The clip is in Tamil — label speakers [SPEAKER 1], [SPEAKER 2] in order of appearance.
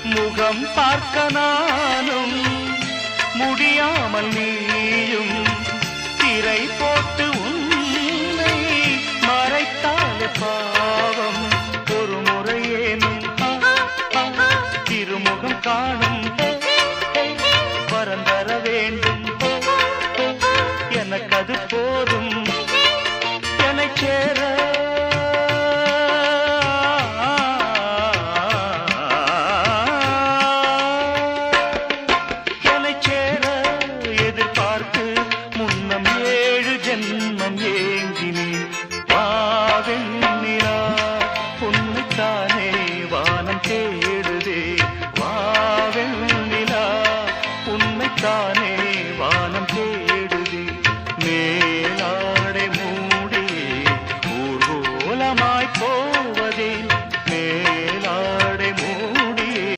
[SPEAKER 1] முகம் பார்க்க நானும் முடியாமல் நீயும் திரை போட்டு உன்னை மறைத்தாலே பாவம் ஒரு முறையேனும் திருமுகம் காண